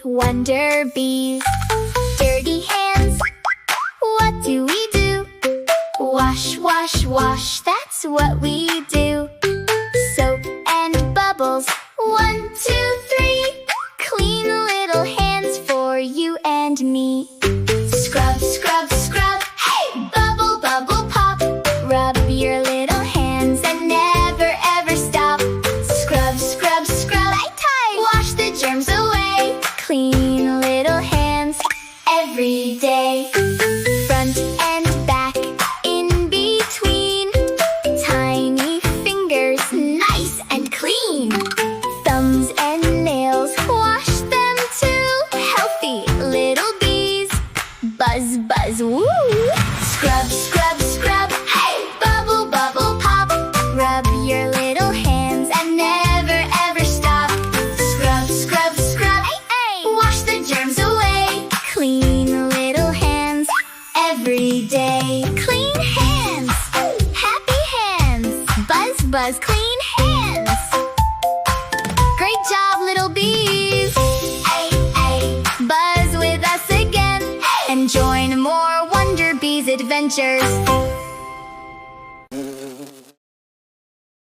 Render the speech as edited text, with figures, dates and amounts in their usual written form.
with WonderBees. Dirty hands, what do we do? Wash, wash, wash, that's what we do. Soap and bubbles, 1, 2, 3. Clean little hands for you and me. Scrub, scrub, scrub, hey! Bubble, bubble, pop. Rub your little hands and never ever stop. Scrub, scrub, scrub, tight. Wash the germs away. Clean little hands every day. Front and back, in between. Tiny fingers, nice and clean. Thumbs and nails, wash them too. Healthy little bees, buzz, buzz, woo! Scrub, scrub, scrub, hey! Bubble, bubble, pop. Rub your little hands and never ever stop. Scrub, scrub, scrub, hey! Wash the germs away. Clean little hands every day. Clean hands, happy hands. Buzz, buzz, clean hands. Great job, little bees. Ay, ay. Buzz with us again, and join more WonderBees adventures.